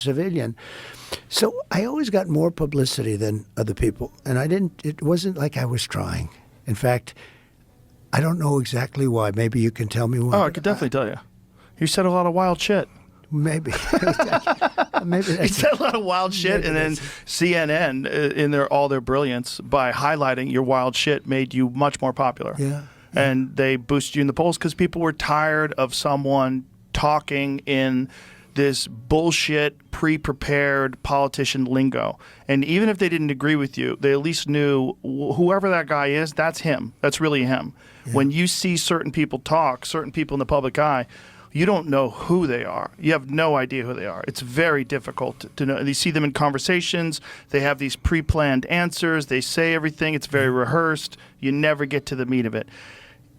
civilian. So I always got more publicity than other people. And it wasn't like I was trying. In fact, I don't know exactly why. Maybe you can tell me why. Oh, I could definitely tell you. You said a lot of wild shit. Maybe. Maybe He said a lot of wild shit, and then CNN, in all their brilliance, by highlighting your wild shit, made you much more popular. Yeah. And they boosted you in the polls because people were tired of someone talking in this bullshit, pre-prepared politician lingo. And even if they didn't agree with you, they at least knew whoever that guy is, that's him. That's really him. Yeah. When you see certain people talk, certain people in the public eye, you don't know who they are. You have no idea who they are. It's very difficult to know. You see them in conversations. They have these pre-planned answers. They say everything. It's very rehearsed. You never get to the meat of it.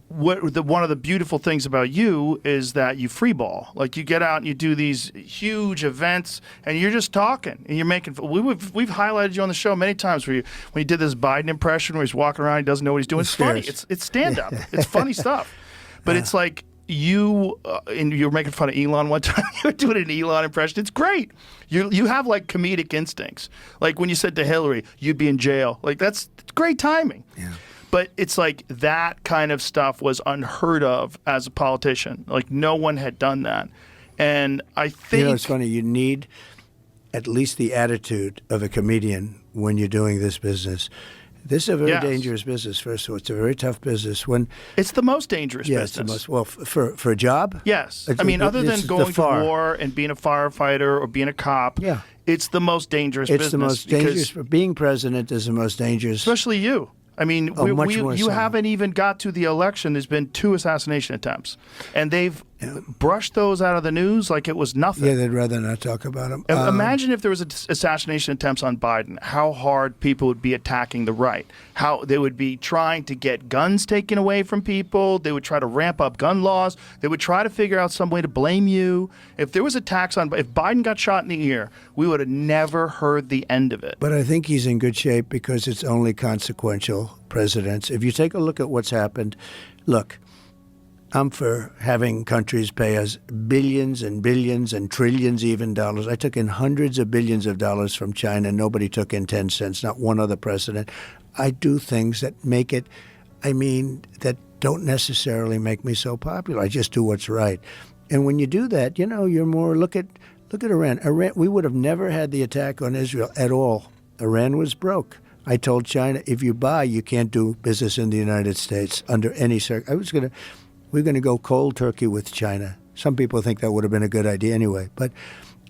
One of the beautiful things about you is that you freeball. Like, you get out and you do these huge events, and you're just talking, and you're making. We've highlighted you on the show many times when you did this Biden impression where he's walking around, he doesn't know what he's doing. It's funny. It's stand up. It's funny stuff, but it's like you and you were making fun of Elon one time. You were doing an Elon impression. It's great. You have like comedic instincts. Like when you said to Hillary, "You'd be in jail." Like that's great timing. Yeah. But it's like that kind of stuff was unheard of as a politician. Like no one had done that. And I think... it's funny. You need at least the attitude of a comedian when you're doing this business. This is a very dangerous business, first of all. It's a very tough business. It's the most dangerous business. It's the most, well, for a job? Yes. I mean, other than going to war and being a firefighter or being a cop, it's the most dangerous business. It's the most dangerous. Being president is the most dangerous. Especially you. I mean, you haven't even got to the election. There's been 2 assassination attempts, and they've brushed those out of the news like it was nothing. Yeah, they'd rather not talk about them. Imagine if there was assassination attempts on Biden, how hard people would be attacking the right, how they would be trying to get guns taken away from people. They would try to ramp up gun laws. They would try to figure out some way to blame you. If there was attacks if Biden got shot in the ear, we would have never heard the end of it. But I think he's in good shape because it's only consequential presidents. If you take a look at what's happened, look, I'm for having countries pay us billions and billions and trillions even dollars. I took in hundreds of billions of dollars from China. Nobody took in 10 cents, not one other president. I do things that make it, that don't necessarily make me so popular. I just do what's right. And when you do that, you're more, look at Iran. We would have never had the attack on Israel at all. Iran was broke. I told China, if you buy, you can't do business in the United States under any circumstance. We're going to go cold turkey with China. Some people think that would have been a good idea anyway. But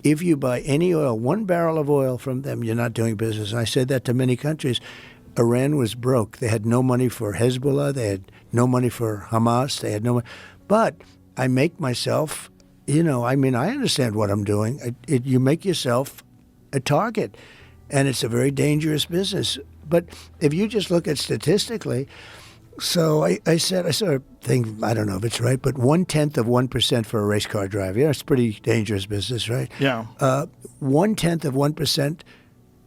if you buy any oil, 1 barrel of oil from them, you're not doing business. And I said that to many countries. Iran was broke. They had no money for Hezbollah. They had no money for Hamas. They had no money. But I make myself, I understand what I'm doing. You make yourself a target. And it's a very dangerous business. But if you just look at statistically, so I saw a thing, I don't know if it's right, but 0.1% for a race car driver. It's a pretty dangerous business, right? Yeah. 0.1%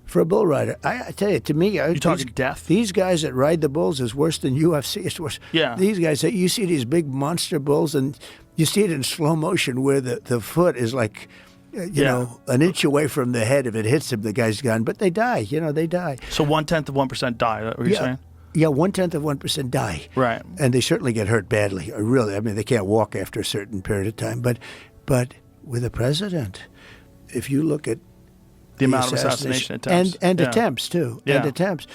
for a bull rider. I tell you, to me, you're talking death. These guys that ride the bulls is worse than UFC. It's worse. Yeah. These guys, you see these big monster bulls, and you see it in slow motion where the foot is like, an inch away from the head. If it hits him, the guy's gone. But they die. They die. So 0.1% die. Is that what you're saying? Yeah, 0.1% die. Right. And they certainly get hurt badly. Really, they can't walk after a certain period of time. But with a president, if you look at the amount of assassination attempts and attempts too, and attempts.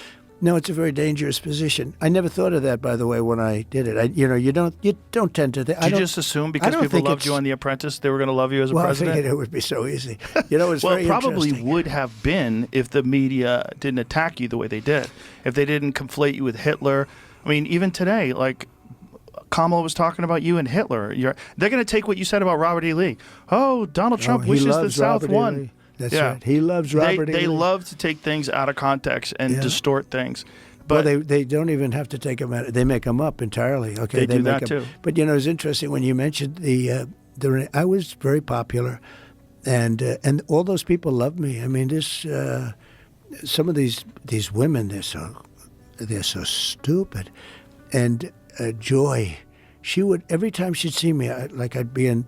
No, it's a very dangerous position. I never thought of that, by the way, when I did it. You don't tend to. Did you just assume because people loved you on The Apprentice, they were going to love you as a president? I figured it would be so easy. It's well, very it probably interesting. would have been if the media didn't attack you the way they did. If they didn't conflate you with Hitler. I mean, even today, like Kamala was talking about you and Hitler. They're going to take what you said about Robert E. Lee. Oh, Donald Trump wishes the South won. That's right. He loves Robert E. Lee. They love to take things out of context and distort things. But they don't even have to take them out. They make them up entirely. Okay, they do make that too. But it's interesting when you mentioned I was very popular, and all those people loved me. I mean, some of these women, they're so stupid, and Joy, she would every time she'd see me, I'd be in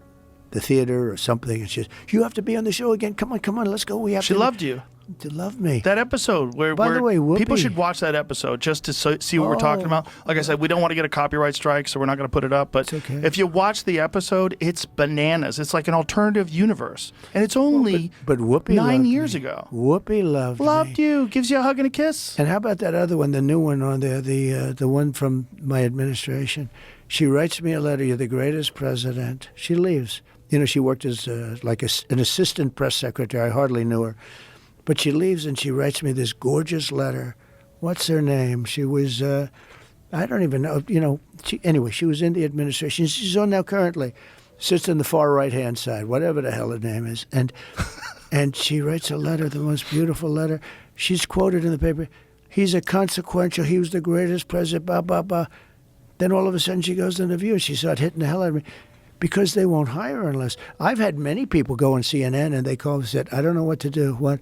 the theater or something, and she says, "You have to be on the show again. Come on, let's go. We have She to." loved you. To love me. That episode where, By the way, Whoopi, people should watch that episode just to see what we're talking about. Like I said, we don't want to get a copyright strike, so we're not going to put it up. But okay. if you watch the episode, it's bananas. It's like an alternative universe, and it's only but Whoopi 9 years me. ago. Whoopi loved me. you. Gives you a hug and a kiss. And how about that other one, the new one on there, the one from my administration? She writes me a letter. You're the greatest president. She leaves. You know, she worked as like an assistant press secretary. I hardly knew her. But she leaves and she writes me this gorgeous letter. What's her name? She was, I don't even know. You know, anyway, she was in the administration. She's on now currently. Sits on the far right-hand side, whatever the hell her name is. And she writes a letter, the most beautiful letter. She's quoted in the paper. He was the greatest president, blah, blah, blah. Then all of a sudden she goes to the View. She started hitting the hell out of me. Because they won't hire her unless. I've had many people go on CNN and they call and said, I don't know what to do.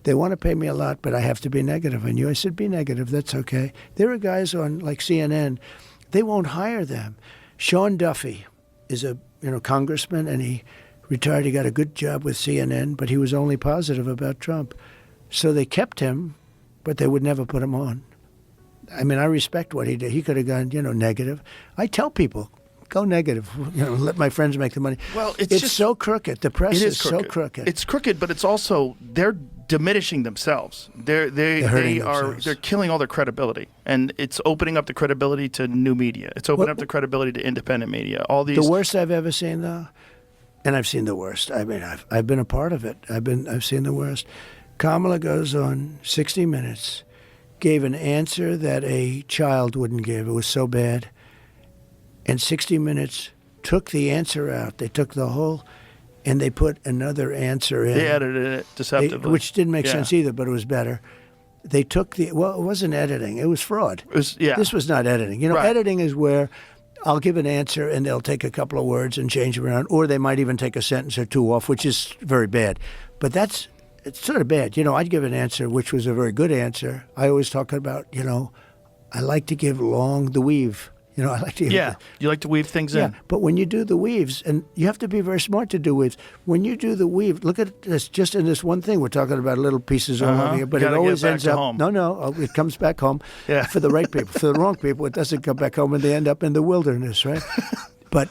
They want to pay me a lot, but I have to be negative on you. I said, be negative. That's okay. There are guys on like CNN, they won't hire them. Sean Duffy is a congressman, and he retired. He got a good job with CNN, but he was only positive about Trump. So they kept him, but they would never put him on. I mean, I respect what he did. He could have gone, negative. I tell people, go negative. Let my friends make the money. Well, it's just so crooked. The press is so crooked. It's crooked, but it's also they're diminishing themselves. They're killing all their credibility, and it's opening up the credibility to new media. It's opening up the credibility to independent media. All these. The worst I've ever seen, though, and I've seen the worst. I mean, I've been a part of it. I've seen the worst. Kamala goes on 60 Minutes, gave an answer that a child wouldn't give. It was so bad. And 60 Minutes took the answer out. They took the whole, and they put another answer in. They edited it deceptively. Which didn't make sense either, but it was better. They took it wasn't editing. It was fraud. This was not editing. Editing is where I'll give an answer and they'll take a couple of words and change them around, or they might even take a sentence or two off, which is very bad. But it's sort of bad. I'd give an answer which was a very good answer. I always talk about, I like to give the weave. I like to. You like to weave things in. But when you do the weaves, and you have to be very smart to do weaves. When you do the weave, look at this. Just in this one thing, we're talking about little pieces all over here, but it always ends up. Home. No, it comes back home. For the right people. For the wrong people, it doesn't come back home, and they end up in the wilderness, right? but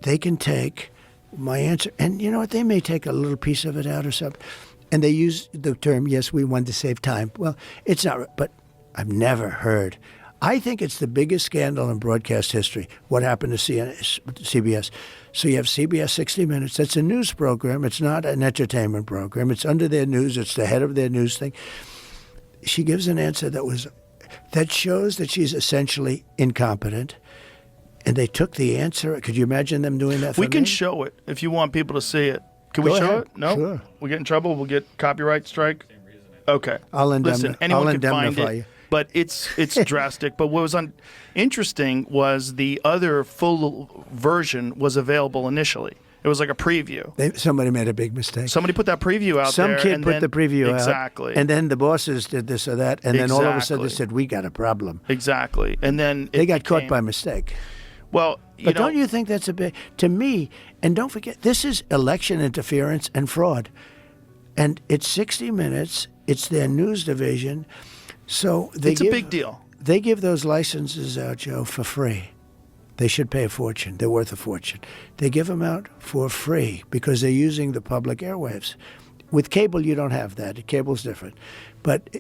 they can take my answer, and you know what? They may take a little piece of it out or something, and they use the term, "Yes, we wanted to save time." Well, it's not. But I've never heard. I think it's the biggest scandal in broadcast history, what happened to CBS. So you have CBS 60 Minutes. That's a news program. It's not an entertainment program. It's under their news. It's the head of their news thing. She gives an answer that shows that she's essentially incompetent. And they took the answer. Could you imagine them doing that for me? We can show it if you want people to see it. Can we show it? No? Sure. We get in trouble. We'll get copyright strike. Okay. Listen, anyone can indemnify find it. you. But it's drastic. But what was interesting was the other full version was available initially. It was like a preview. Somebody made a big mistake. Somebody put that preview out there. Some kid put the preview out. Exactly. And then the bosses did this or that. And then all of a sudden they said, we got a problem. Exactly. And then they got caught by mistake. Well, but don't you think that's a big, to me, and don't forget, this is election interference and fraud. And it's 60 Minutes. It's their news division. So it's a big deal. They give those licenses out, Joe, for free. They should pay a fortune. They're worth a fortune. They give them out for free because they're using the public airwaves. With cable, you don't have that. Cable's different. But,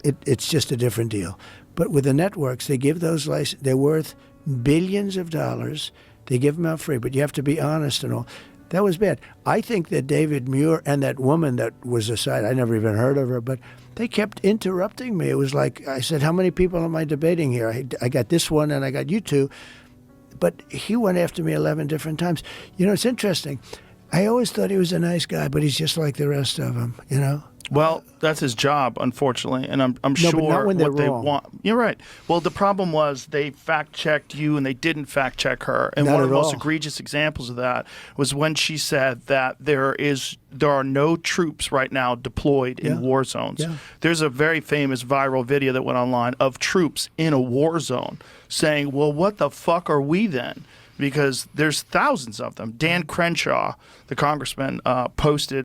it's just a different deal. But with the networks, they give those licenses. They're worth billions of dollars. They give them out free. But you have to be honest and all. That was bad. I think that David Muir and that woman that was aside, I never even heard of her, but they kept interrupting me. It was like, I said, how many people am I debating here? I got this one and I got you two. But he went after me 11 different times. It's interesting. I always thought he was a nice guy, but he's just like the rest of them, Well, that's his job, unfortunately, and I'm sure but not when what they wrong. want. You're right. Well, the problem was they fact-checked you and they didn't fact-check her. And not one of the most all. egregious examples of that was when she said that there are no troops right now deployed in war zones. Yeah. There's a very famous viral video that went online of troops in a war zone saying, well, what the fuck are we then? because there's thousands of them. Dan Crenshaw, the congressman, posted